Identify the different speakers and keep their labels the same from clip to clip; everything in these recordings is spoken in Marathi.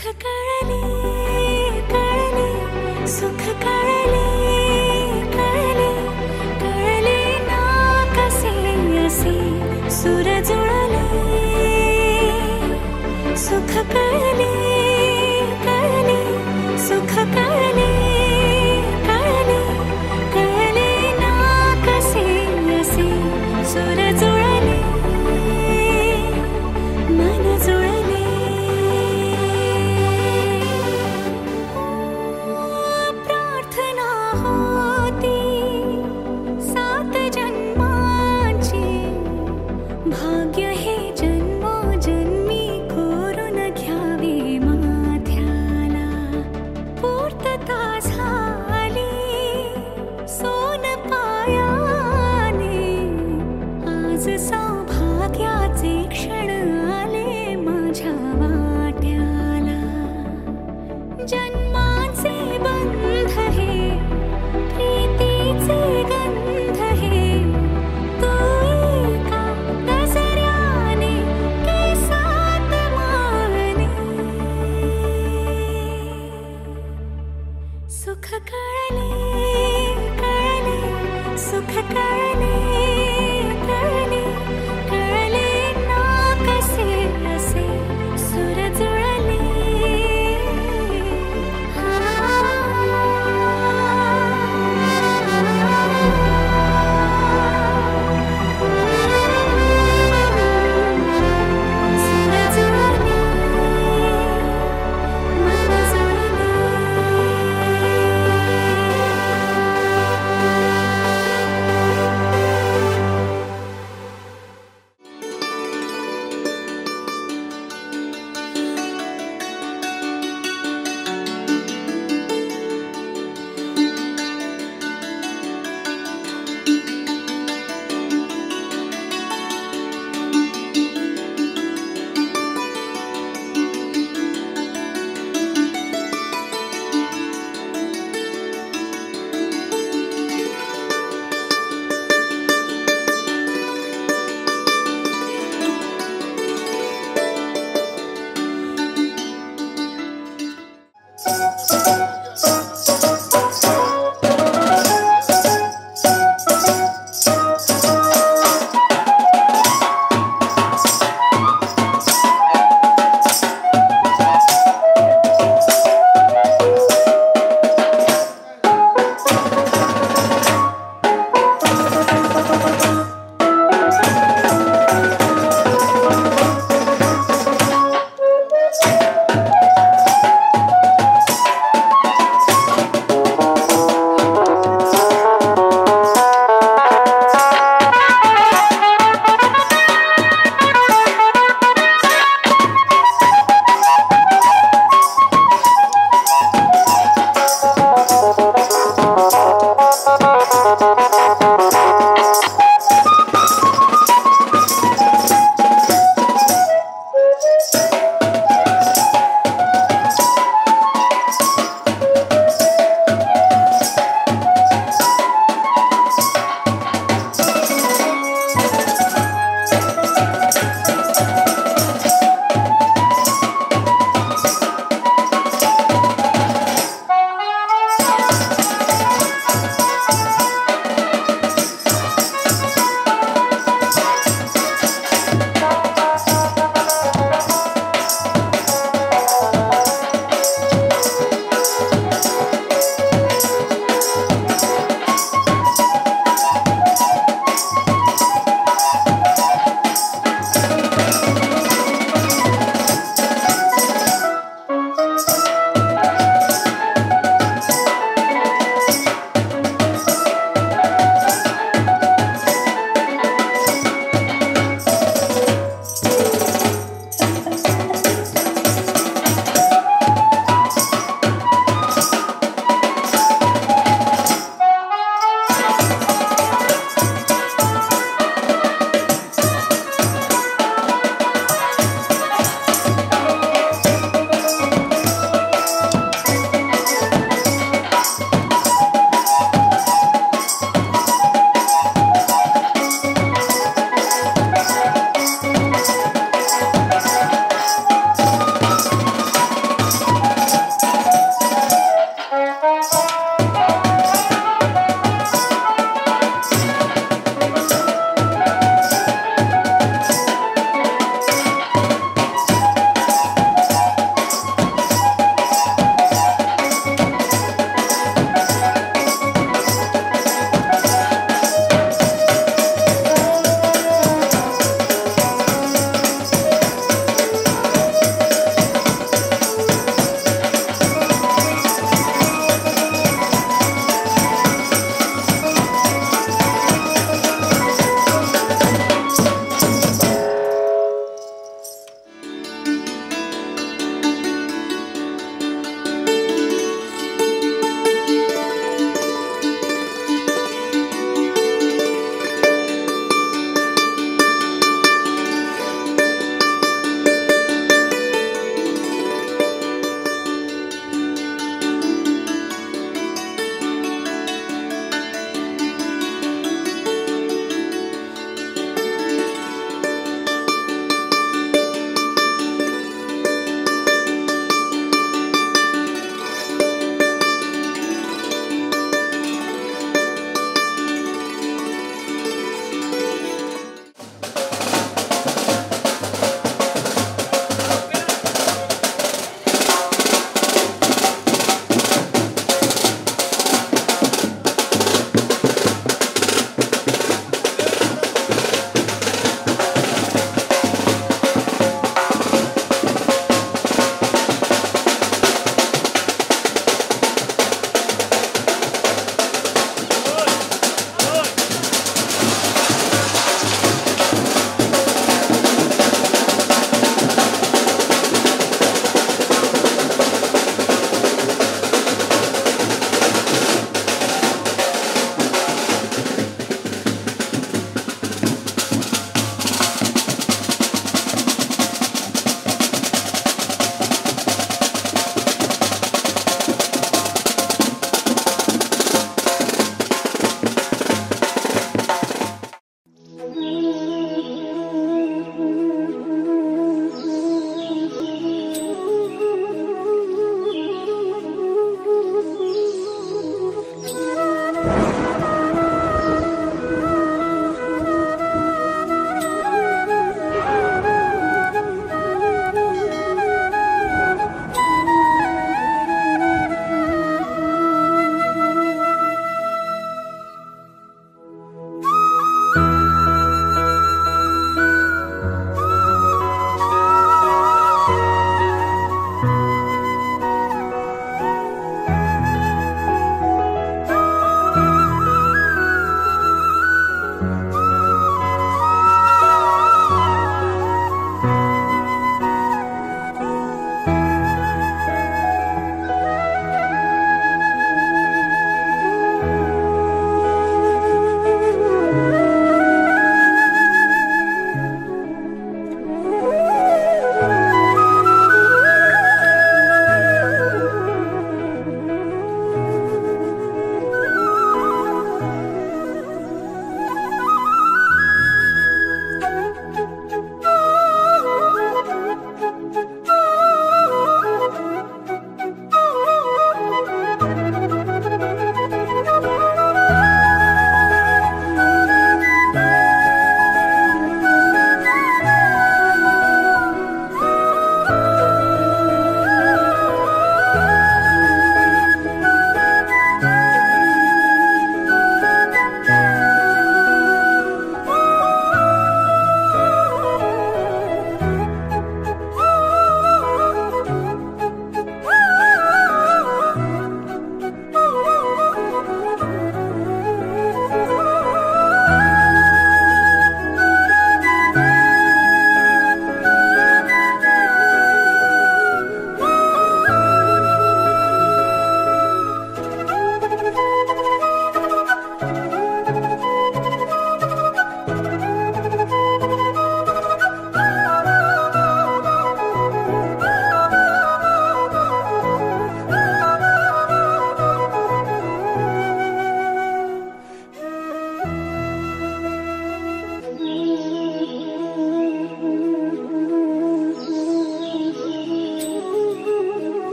Speaker 1: सुख कळले कळले सुख कळले कळले कळले ना कसे असे सूर जुळले सुख कळले कळले सुख कळले कळले कळले ना कसे असे सूर जुळले मन जुळले प्रार्थना होती 7 जन्मांची भाग्य हे जन्मोजन्मी कोरून घ्यावे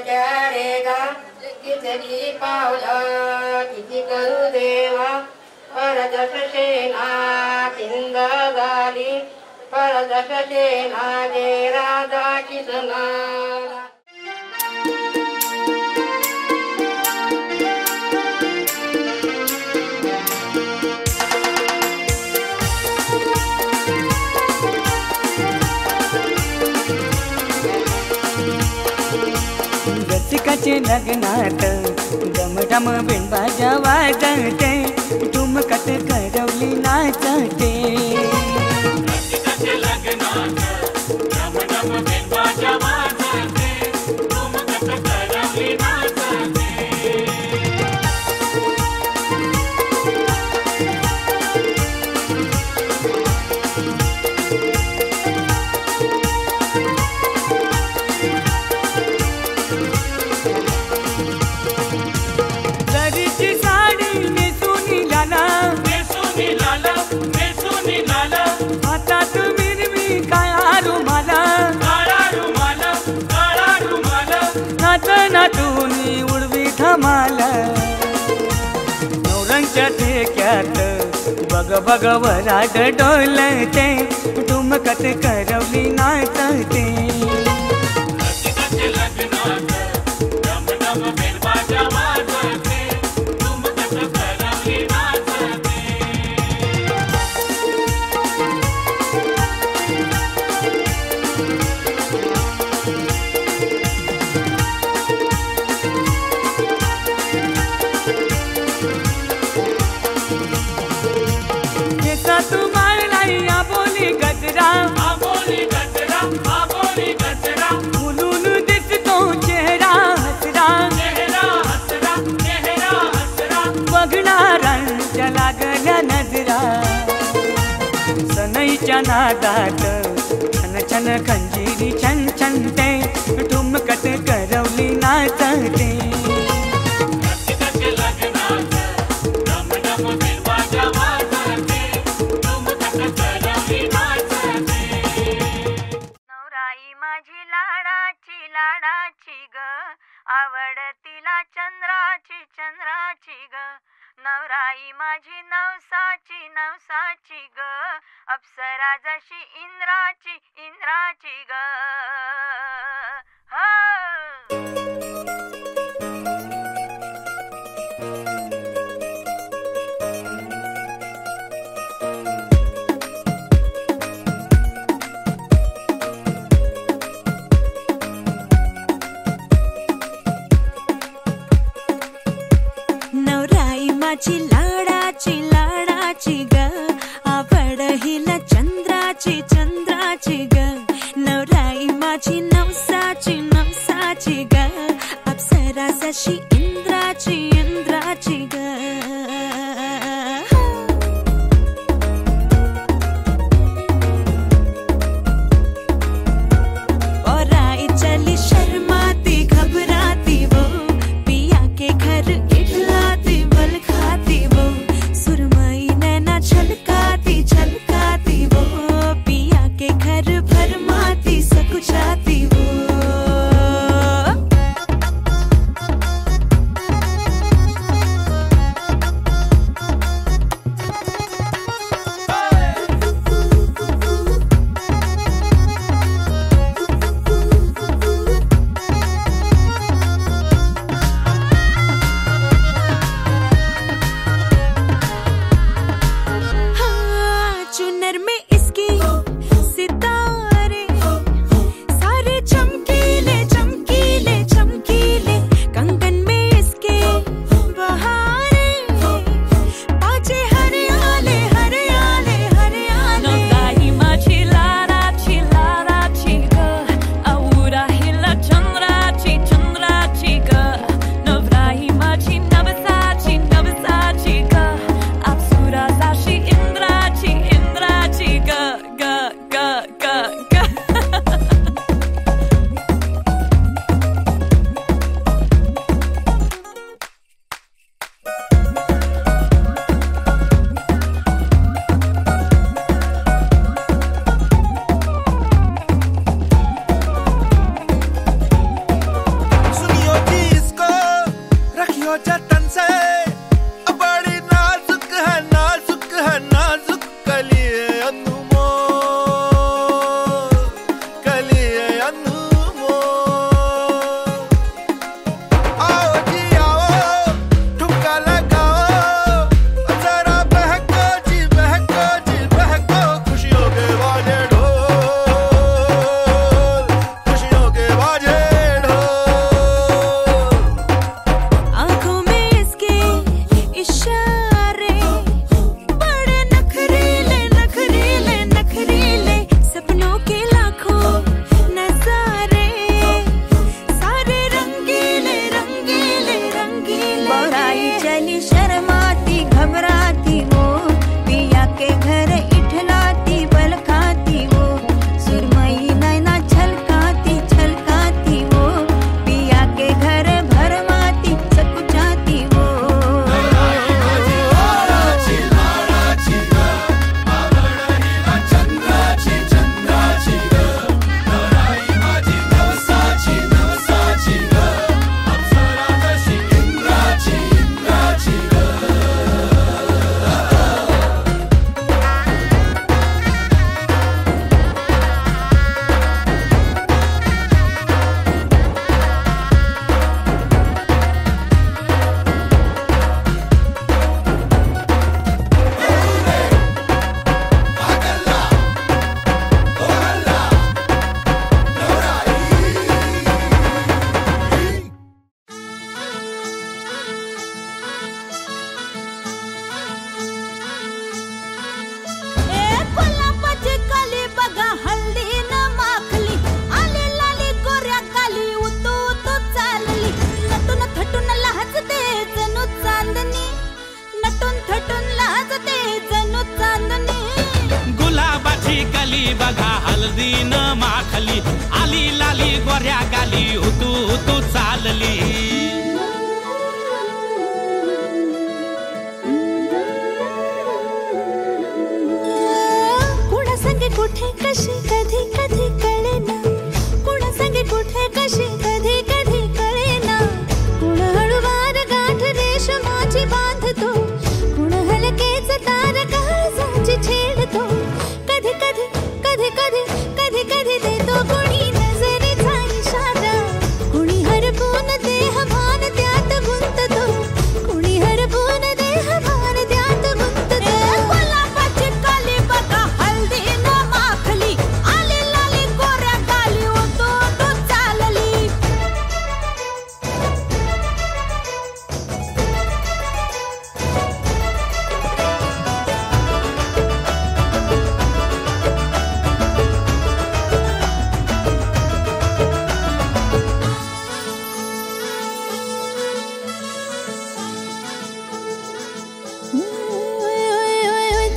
Speaker 2: विचारेगा किती पावलं किती करू देवा परदश सेना किंद झाली परदश सेना जय राधा किसना
Speaker 3: रसिकाचे लग्नात डमडम बिनबाजा वाजते ठुमकत करवली नाचते
Speaker 4: रसिकाचे लग्नात डमडम बिनबाजा वाजते ठुमकत करवली नाचते
Speaker 3: नाचूनी उडवी धमाल नवरंगच्या ठेक्यात बग बग वराड डोलते ठुमकत करवली नाचते
Speaker 4: रसिकाचे लग्नात डमडम बिनबाजा वाजते ठुमकत करवली नाचते आबोली गजरा
Speaker 3: फुलून दिसतो चेहरा हसरा बघणाऱ्यांच्या लागल्या नजरा सनईच्या नादात छन छन खंजीरी छन छनते ठुमकत करवली नाचते
Speaker 4: रसिकाचे लग्नात डमडम बिनबाजा वाजते ठुमकत करवली नाचते
Speaker 1: नवराई माझी लाडाची ग आवड तिला चंद्राची ग नवराई माझी नवसाची ग अप्सरा जशी इंद्राची ग
Speaker 5: नवराई माझी लाडाची ग आवड हिला चंद्राची ग नवराई माझी नवसाची ग अप्सरा जशी इंद्राची ग और आई चली शर्माती घबराती वो पिया के घर इठलाती बल खाती वो सुरमई नैना छलकाती वो पिया के घर भरमाती सकुचाती वो
Speaker 4: गुलाबाची कली बघा हळदीन माखली आली लाली गोऱ्या गाली हुतू हुतू चालली
Speaker 5: कुणा संगे कुठे कशी कधी कधी कळेना कुणा संगे कुठे कशी कधी कधी कळेना कुण हळूवार गाठ रेशमाची बांधतो कुण हलकेच तार काळजाची छेडतो कधी कधी कधी कधी कधी कधी देतो कुणी नजरेचा इशारा कुणी हरपून देह भान त्यात गुंततो कुणी हरपून देह भान त्यात गुंततो गुलाबाची कली बघा हळदीन माखली आली लाली गोऱ्या गाली उतू उतू चालली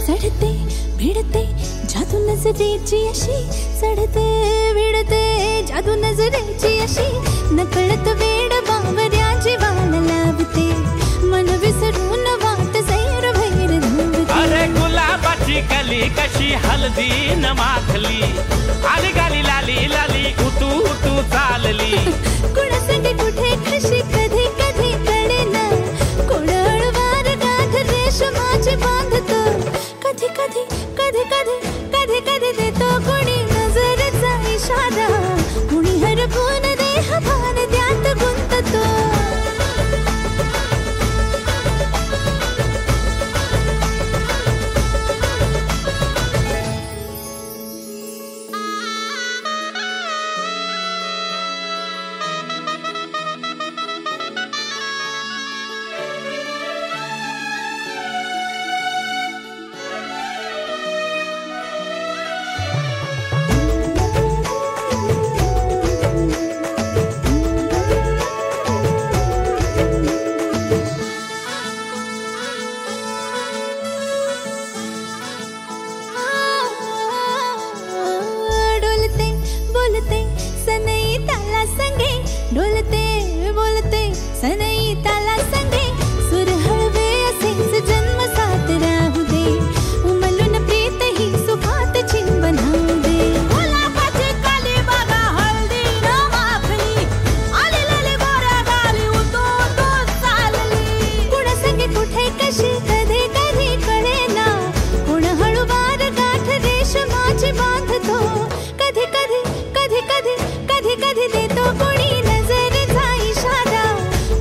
Speaker 5: चढते भिडते जादू नजरेची अशी चढते भिडते जादू नजरेची अशी नकळत वेड बावऱ्याची वाल लावते मन विसरून वाट सैर भैर धावते
Speaker 4: अरे गुलाबाची कली कशी हळदीन माखली आली गाली लाली लाली उतू उतू चालली
Speaker 5: कुणा संगे कुठे कशी कधी कधी कळेना कुण हळूवार गाठ रेशमाची बांधतो कधी कधी कधी कधी कधी कधी देतो कुणी नजरेचा इशारा कुणी हरपून देह भान त्यात गुंततो डोलते बोलते सनई ताला संगे डोलते बोलते सनई ताला संगे सुर हळवे असेच जन्म साथ राहू दे उमलून प्रीत ही सुखात चिंबन होऊ दे गुलाबाची कली बघा हळदीन माखली आली लाली गोऱ्या गाली उतू उतू चालली कुणा संगे कुठे कशी कधी कधी कळेना कुण हळूवार गाठ रेशमाची बांधतो कधी कधी कधी कधी कधी कधी देतो कुणी नजरेचा इशारा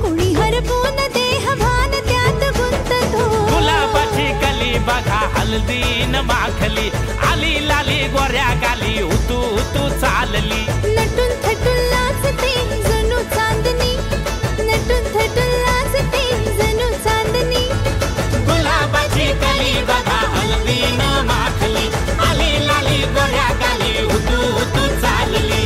Speaker 5: कुणी हरपून देह भान त्यात गुंततो
Speaker 4: गुलाबाची कली बघा हळदीन माखली आली लाली गोऱ्या गाली उतू उतू चालली
Speaker 5: नटून थटून लाजते जणू चांदणी नटून थटून लाजते जणू चांदणी
Speaker 4: गुलाबाची कली बघा हळदीन माखली आली लाली गोऱ्या गाली उतू उतू चालली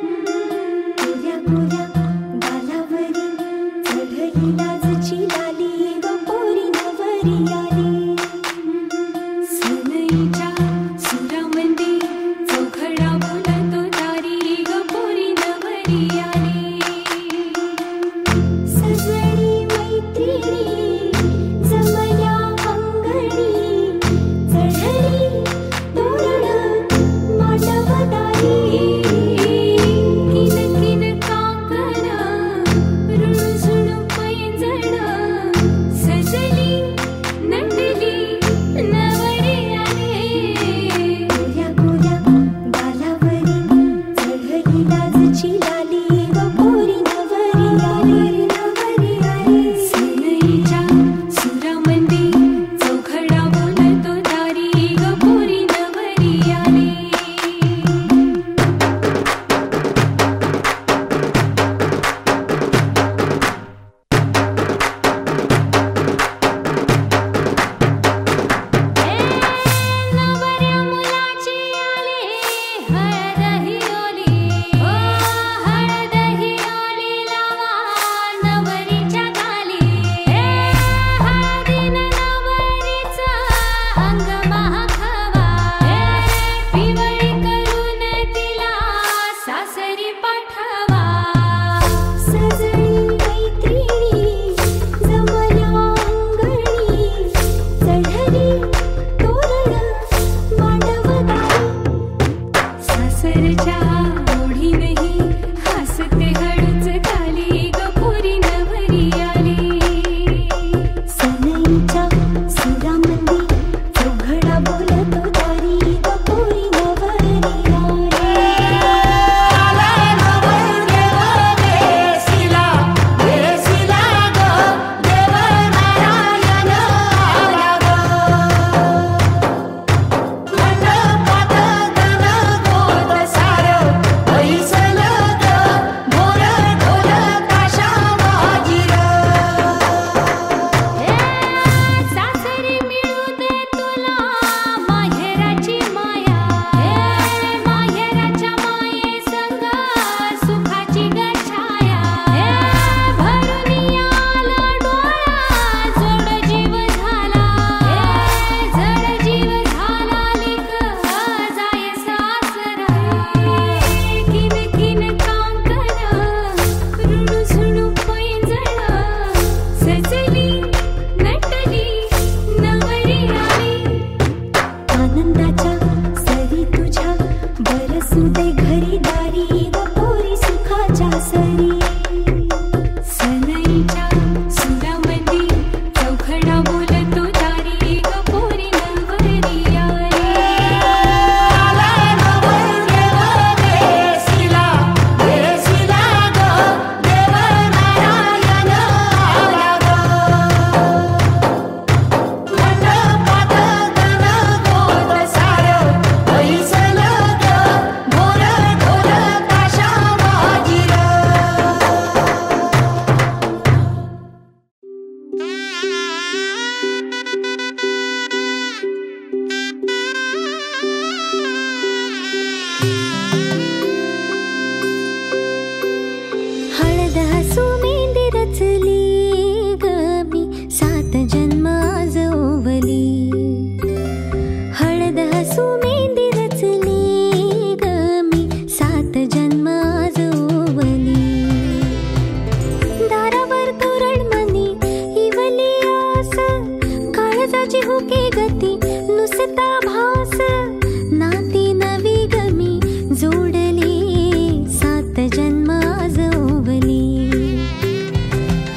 Speaker 5: गोऱ्या गोऱ्या गालावरी चढली लाजची लाली ग पोरी नवरी आली सनईच्या सुरामध्ये चौघडा बोलतो तारी ग पोरी नवरी आली सजणी मैत्रिणी जमल्या अंगणी चढली तोरण मांडवदारी किन किन काकण रुणझुण पैंजण सजली नटली के गती नुसता भास नाती नवी गमी जोडली सात जन्म आज ओवली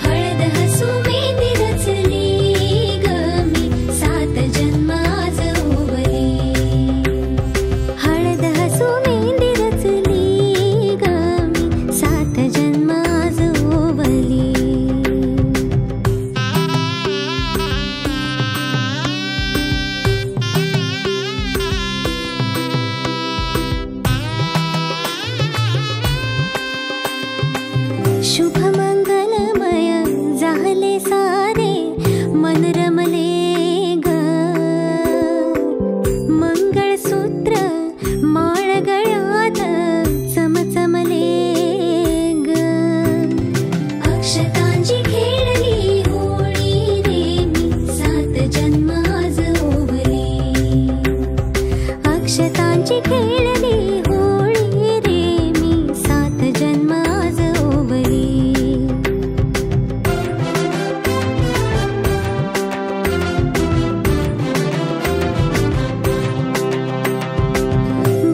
Speaker 5: हळद हसू मेंदी रचली गमी सात जन्म आज ओवली हळद हसू मेंदी रचली गमी सात जन्म आज ओवली शुभ मंगलमय झाले सारे मन रमले ग मंगळसूत्र माळ गळ्यात चमचमले ग अक्षतांची खेळली होळी रे मी सात जन्म आज ओवली अक्षतांची खेळली होळी रे मी सात जन्म आज ओवली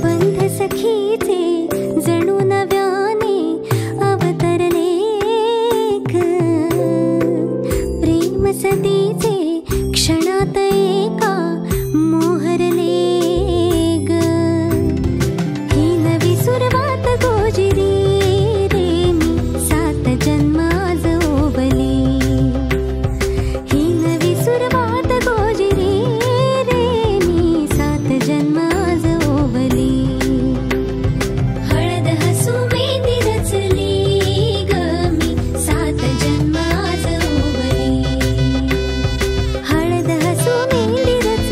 Speaker 5: बंध सखीचे जणू नव्याने अवतरले ग प्रेम सतीचे क्षणात एका मोहरले ग ही नवी सुरुवात गोजिरी रे मी सात जन्म आज ओवली ही नवी सुरुवात गोजिरी रे मी सात जन्म आज ओवली हळद हसू मेंदी रचली गमी सात जन्म आज ओवली हळद हसू मेंदी रचली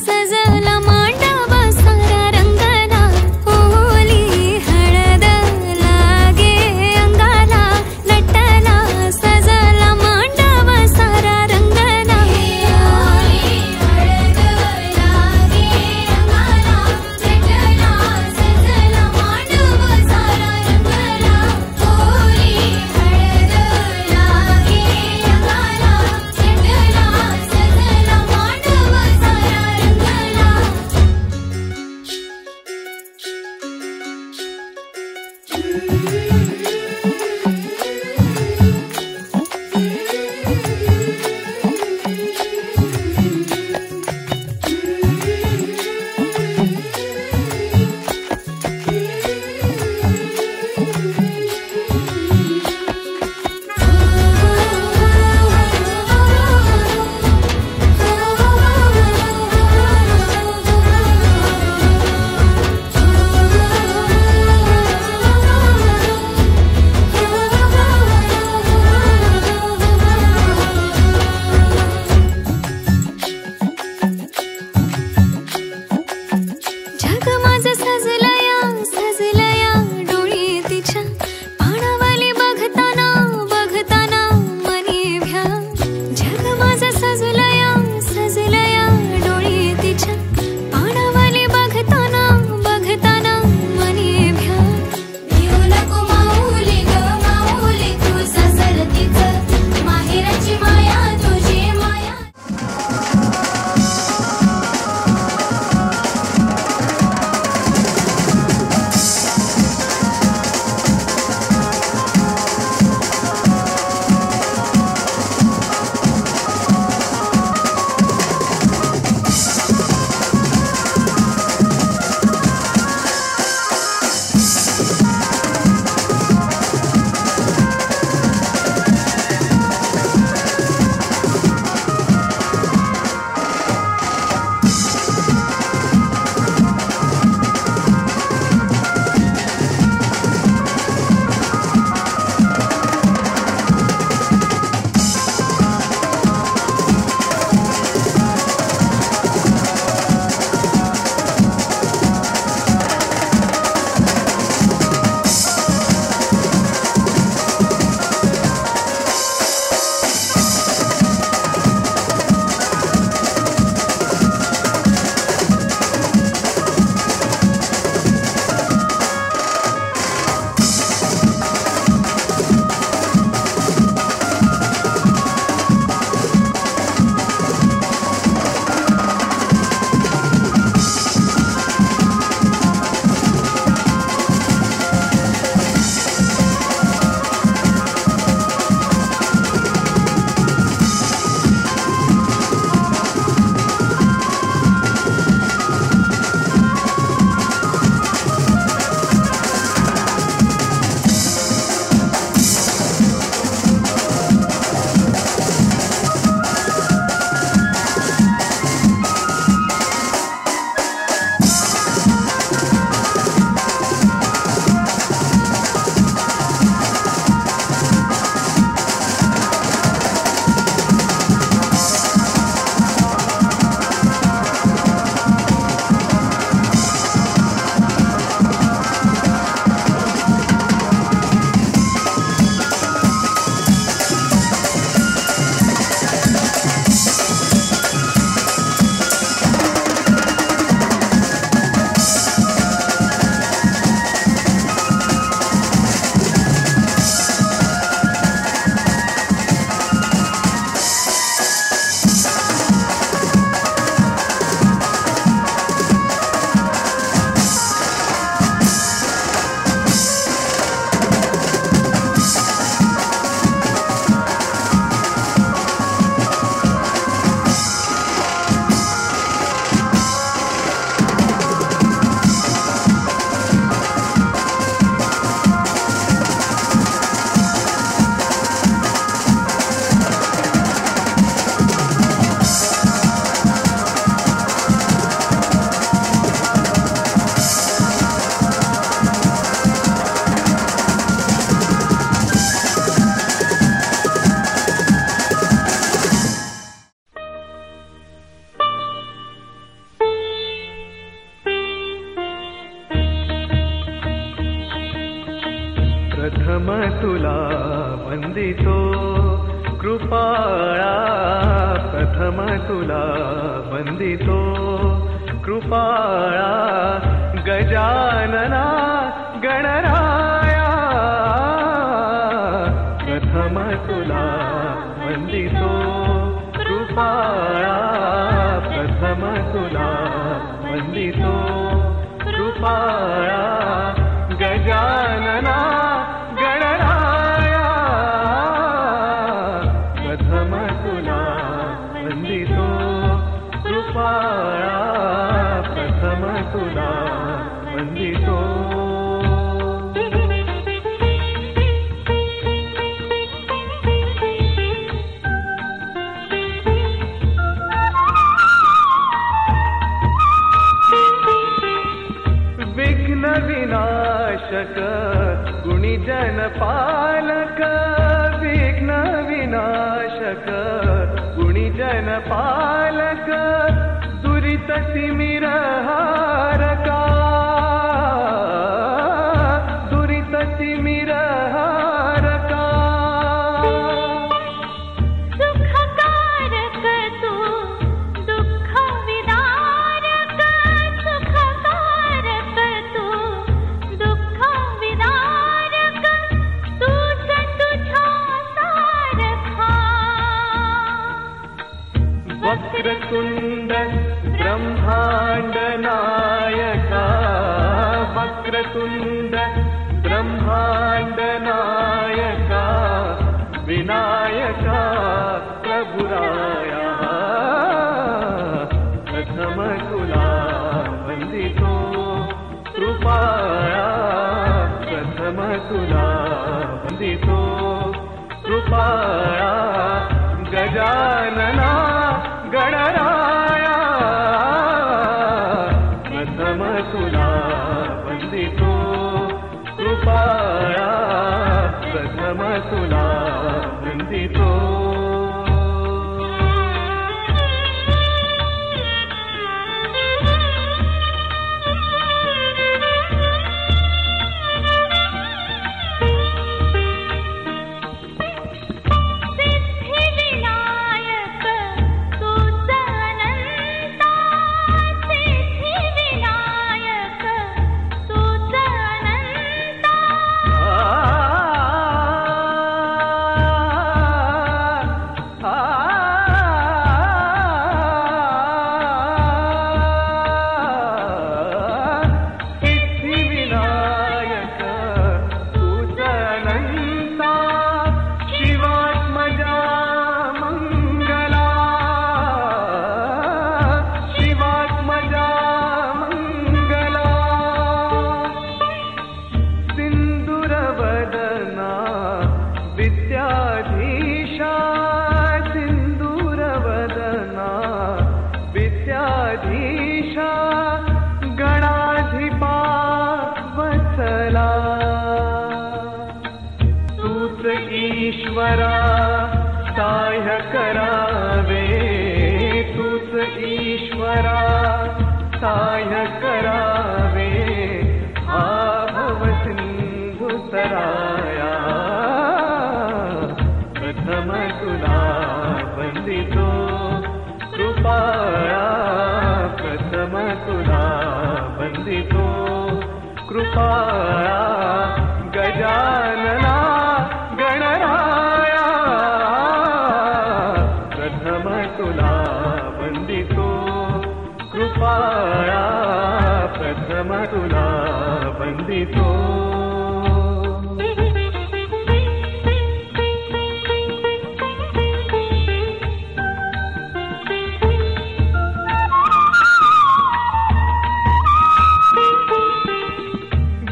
Speaker 5: सजला मांडव
Speaker 6: प्रथम तुला वंदितो कृपाळा प्रथम तुला वंदितो कृपाळा गजानना गणराया प्रथम तुला वंदितो कृपाळा प्रथम तुला वंदितो कृपाळा गजानना गणराया प्रथम तुला वंदितो कृपाळा प्रथम तुला वंदितो विनाशक गुणीजन पालक विघ्न विनाशक गुणीजन पालक दुरित तिमिरहारका दुरित तिमिरहारका
Speaker 5: सुखकारक तू दुःख विदारक सुखकारक तू दुःख विदारक तूच तुझा सारखा
Speaker 6: वक्रतुंड ब्रह्मांड नायका वक्रतुंड ब्रह्मांड नायका विनायका प्रभुराया प्रथम तुला वंदितो कृपाळा प्रथम तुला वंदितो कृपाळा गजानना गणराया प्रथम तुला वंदितो कृपाळा प्रथम तुला वंदितो
Speaker 5: सिद्धिविनायक तूच अनंता सिद्धिविनायक तूच अनंता
Speaker 6: सिद्धिविनायक तूच अनंता शिवात्मजा मंगला शिवात्मजा मंगला सिंदूरवदना विद्याधीशा सिंदूरवदना विद्याधीशा गणाधिपा वत्सला तूच ईश्वरा सहाय्य करावे तूच ईश्वरा सहाय्य करावे हा भव सिंधू तराया प्रथम तुला वंदितो कृपाळा प्रथम तुला वंदितो कृपाळा गजानना गणराया प्रथम तुला वंदितो कृपाळा प्रथम तुला वंदितो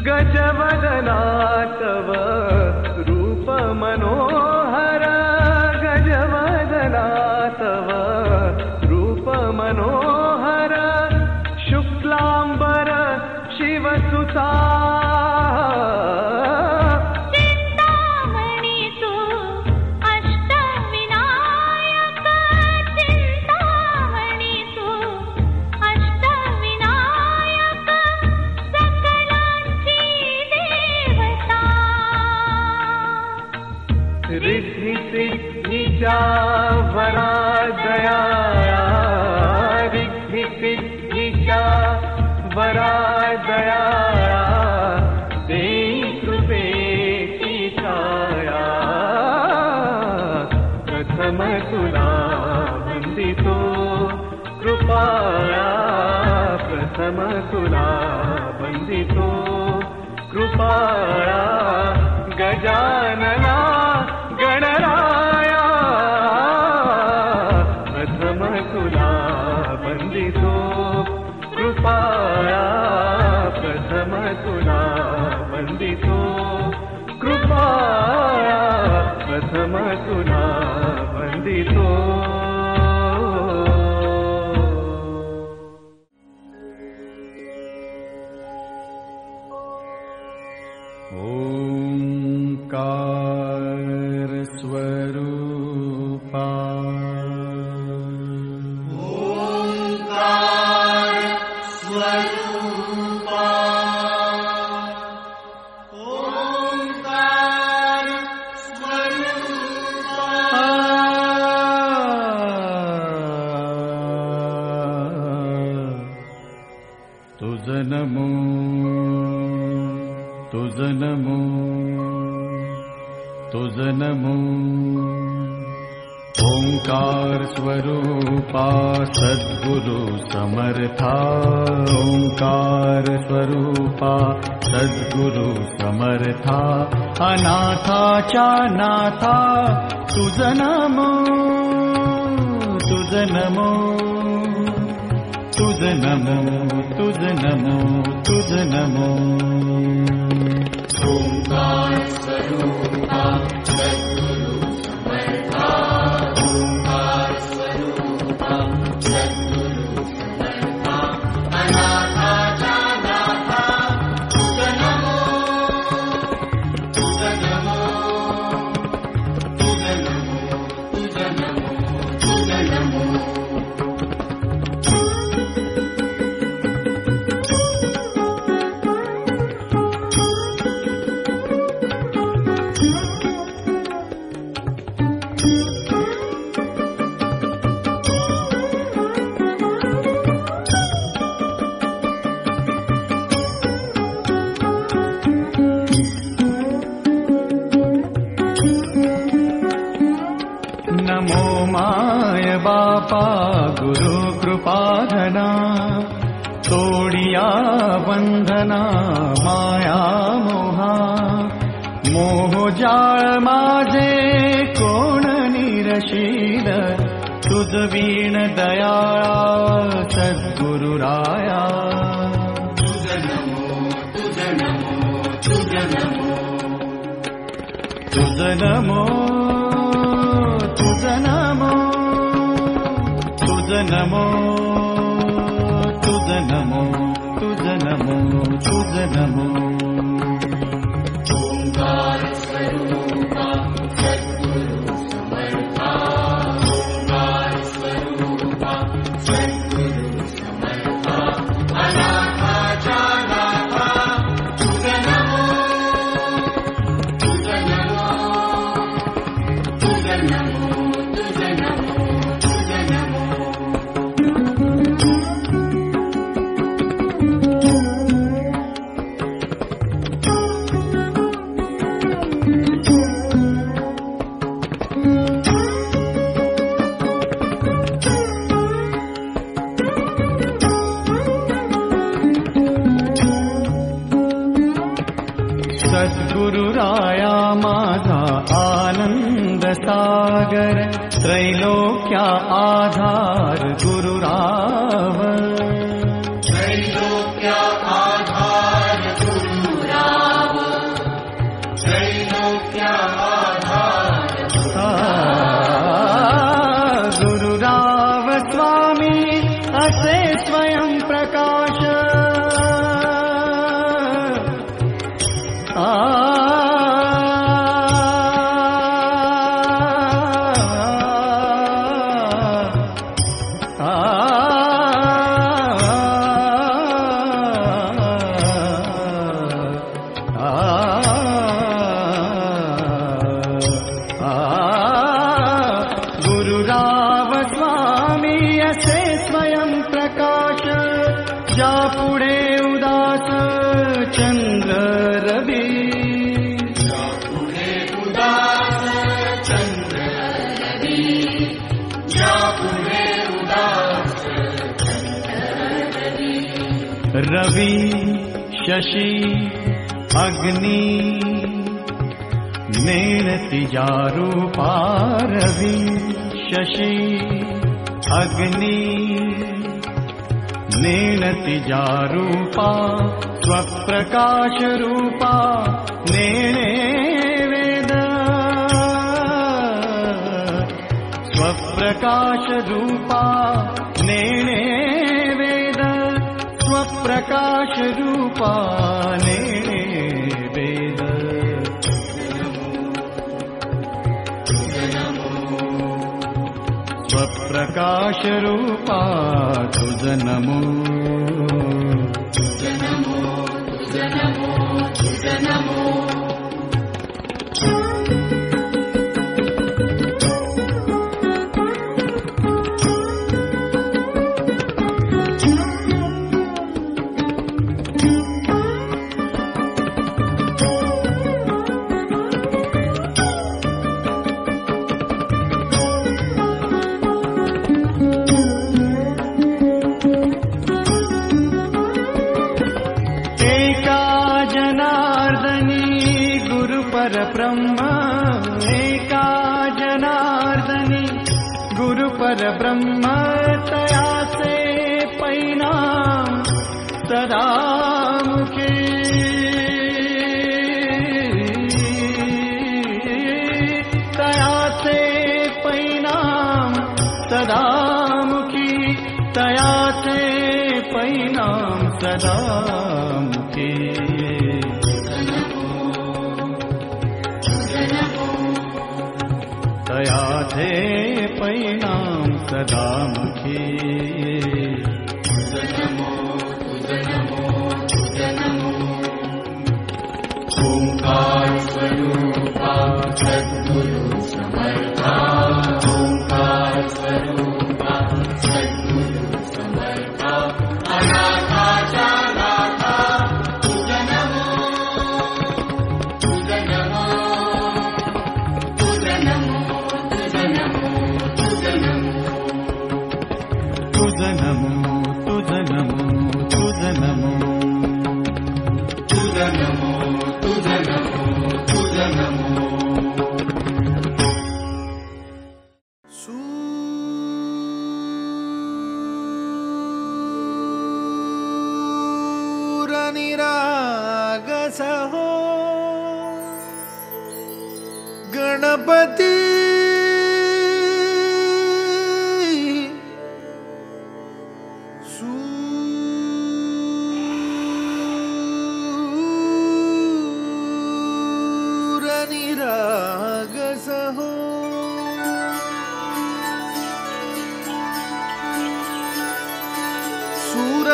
Speaker 6: गजवदना तव रूप मनोहर गजवदना तव रूप मनोहर शुक्लांबर शिवसुता
Speaker 5: चिंतामणी तू अष्टविनायक चिंतामणी तू अष्टविनायक सकलांची देवता
Speaker 6: ईशा वरा दया रिद्धि सिद्धीशा वरा दया देई कृपेची छाया प्रथम तुला वंदितो कृपाया प्रथम तुला वंदितो कृपाया गजानना गणराया प्रथम तुला वंदितो कृपाया प्रथम तुला वंदितो कृपाया प्रथम तुला वंदितो ओंकार स्वरूपा ओंकार स्वरूपा ओंकार स्वरूपा तुझ नमो तुझ नमो तुझ नमो ओंकार स्वरूपा सद्गुरु समर्था ओंकार स्वरूपा सद्गुरु समर्था अनाथाच्या नाथा तुझ नमो तुझ नमो तुझ नमो तुझ नमो तुझ नमो ओंकार स्वरूपा सद्गुरु समर्था ओंकार स्वरूपा सद्गुरु समर्था अनाथाच्या नाथा तुझ नमो तुझ नमो तुझ नमो तुझ नमो तुझ नमो नमो माय बापा गुरु कृपाधना तोडिया बंधना माया मोहा मोह जाळ माझे कोण निरशील तुझ वीण दयाळा सद्गुरुराया तुझ नमो तुझ नमो तुझ नमो तुझ नमो तुझ नमो तुझ नमो तुझ नमो तुझ नमो तुझ नमो ओंकार स्वरूपा सद्गुरु समर्था ओंकार स्वरूपा सद्गुरु समर्था अनाथाच्या नाथा तुझ नमो तुझ नमो तुझ नमो तुझ नमो तुझ नमो सद्गुरुराया माझा आनंद सागर त्रैलोक्या आधार गुरुराव त्रैलोक्या आधार गुरुराव त्रैलोक्या आधार गुरुराव स्वामी असे स्वयं प्रकाश जा पुढे उदास चंद्र रवी, जा पुढे उदास चंद्र रवी, जा पुढे उदास चंद्र रवी. रवी शशी अग्नि नेणती जारूपा, रवी शशी अग्नि नेणति जारूपा, स्वप्रकाश रूपा नेणे वेद, स्वप्रकाश रूपा नेणे वेद, स्वप्रकाश रूपा नेणे वेद. स्वप्रकाश रूपा तुझ नमो, तुझ नमो, तुझ नमो, तुझ नमो. ब्रह्म तया से परिणाम सदा मुखे, तया से परिणाम सदा मुखी, तया से परिणाम सदा मुखी. तया से परिणाम सदा मुखी. तुझ नमो, तुझ नमो, तुझ नमो. ओंकार स्वरूपा सद्गुरु समर्था, ओंकार स्वरूपा सद्गुरु समर्था, अनाथाचा नाथा तुझ नमो, तुझ नमो, तुझ नमो, तुझ नमो, तुझ नमो. तुझ नमो, तुझ नमो, तुझ नमो, तुझ नमो, तुझ नमो, तुझ नमो.
Speaker 7: सूरनिरागस हो गणपती,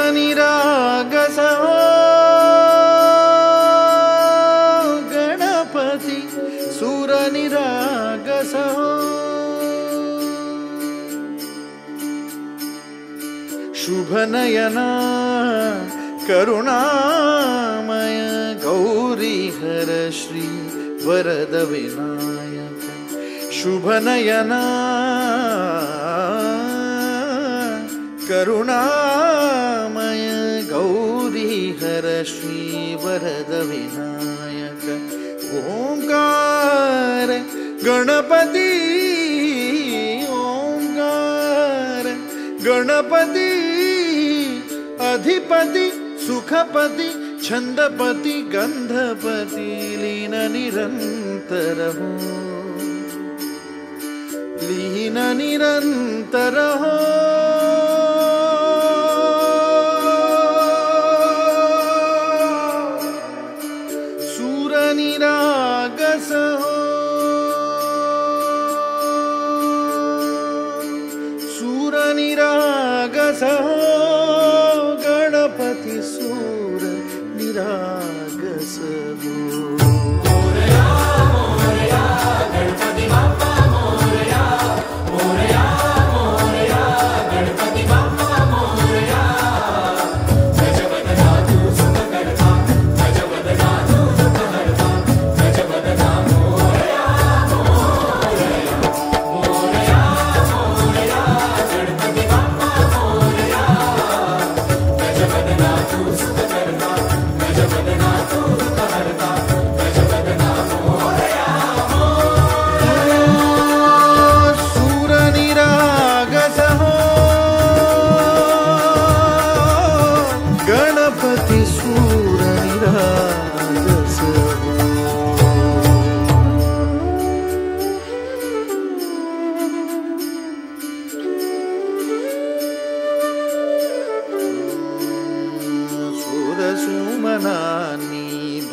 Speaker 7: सूरनिरागस हो गणपति, सूरनिरागस हो. शुभनयना करुणामय गौरीहर श्री वरद विनायक, शुभनयना करुणामय गौरीहर श्री वरद विनायक. ओंकार गणपति, ओंकार गणपति, अधिपति सुखपति छंदपति गंधपति, लीन निरंतर हो, लीन निरंतर हो. सूरनिरागस हो, सूरनिरागस हो गणपति, सूरनिरागस हो. मोरया मोरया गणपति बाप्पा मोरया, मोरया मोरया गणपति बाप्पा मोरया,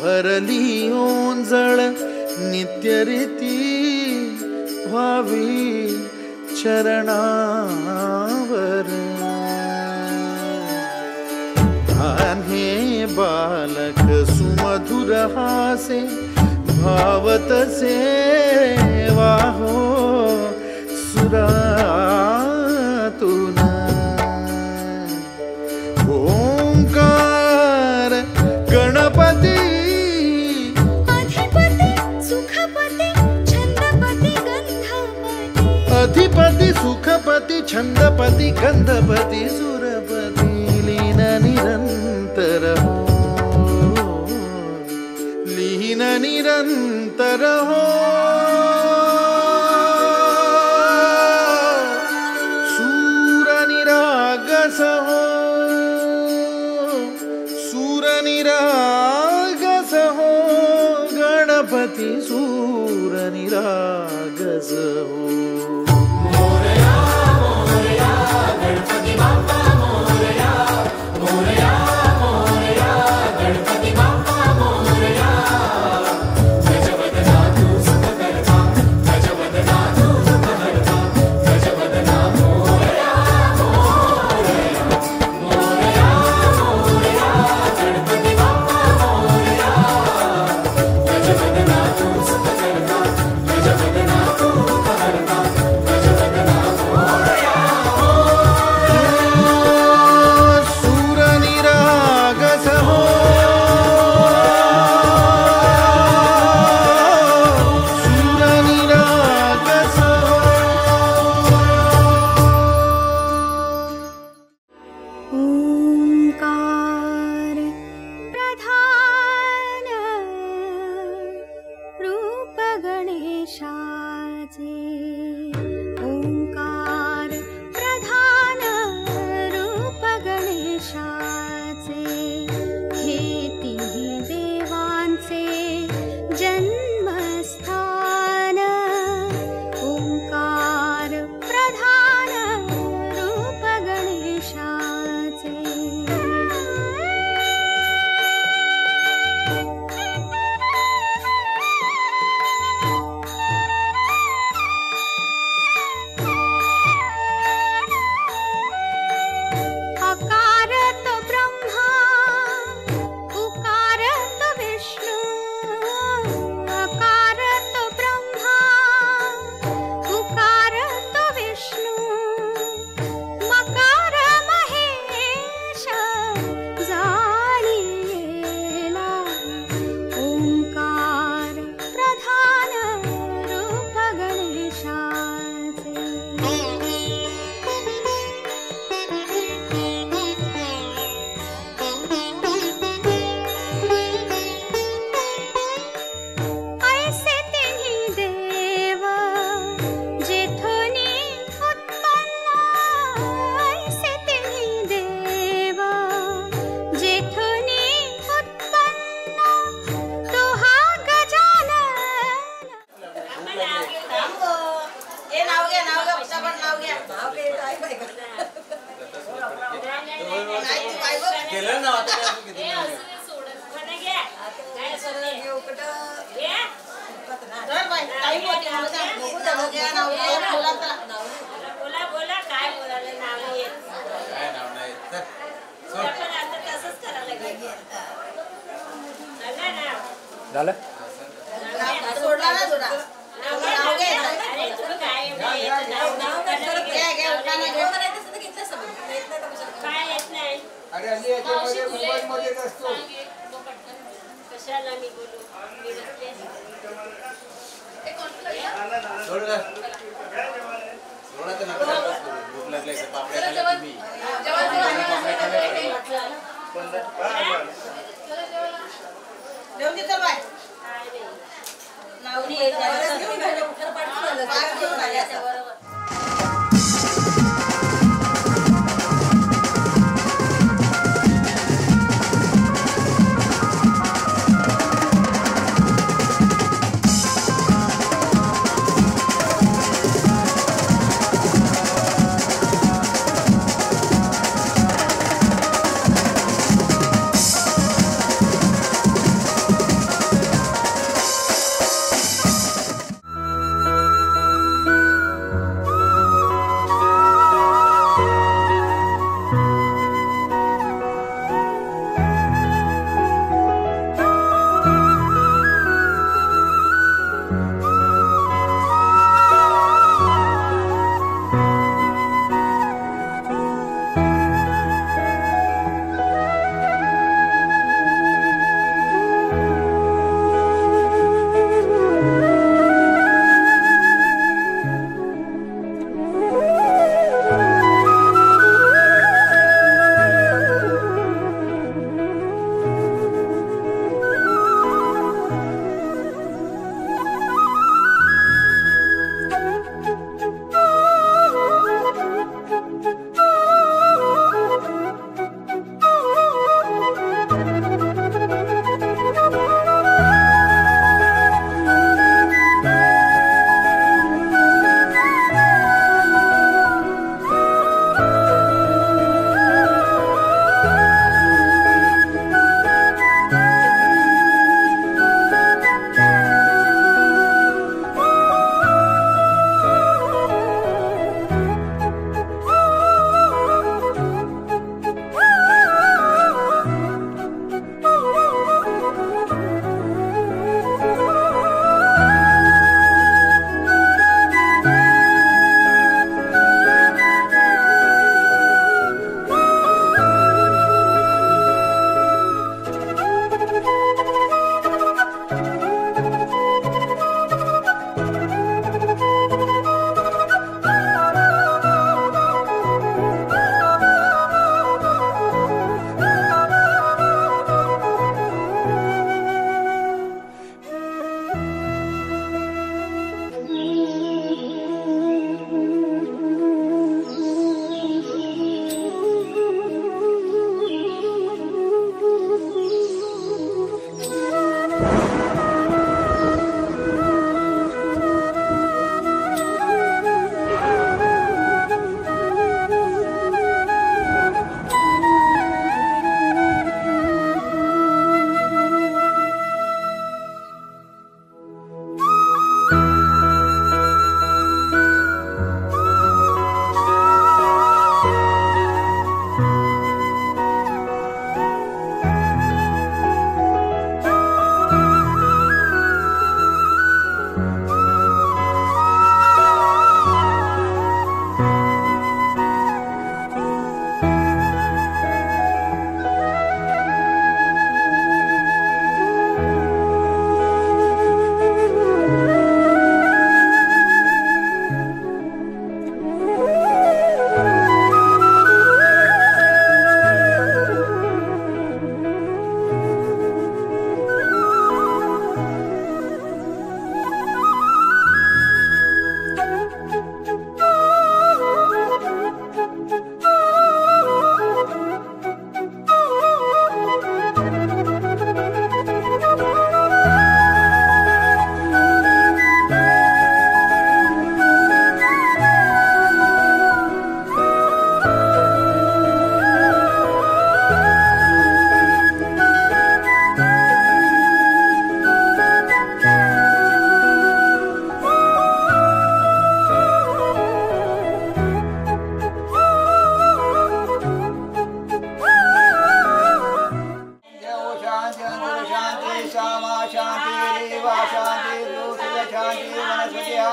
Speaker 7: भरली ओंजळ नित्य रीती व्हावी चरणावर हे बालक सुमधुर हासे भावतसे वाहो सुरातून ओंकार गणपती अधिपति सुखपति छंदपति गंधपति सुरपति लीन निरंतर हो लीन निरंतर हो सूर निरागस हो सूर निरागस हो गणपति सूर निरागस हो
Speaker 8: झालं
Speaker 9: भूक लागली पापड्या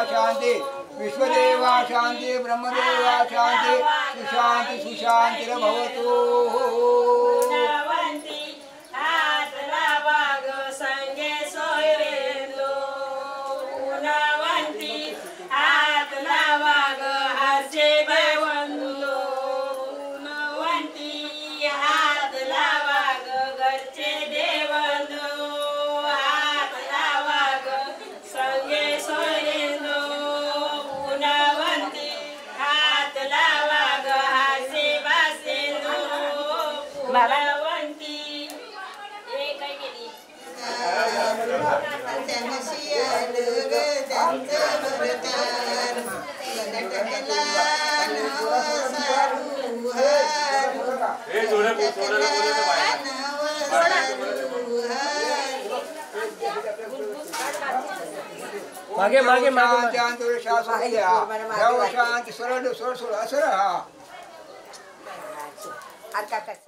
Speaker 9: शांति विश्वदेवा शांति ब्रह्मदेवा शांति सुशांति सुशांतिर्भवतु।
Speaker 2: हात लावा
Speaker 8: मागे मागे मागे
Speaker 9: शांती अंतुर शास्त्र द्या देव शांती सरळ सरळ सरळ असं हा
Speaker 2: आता कसं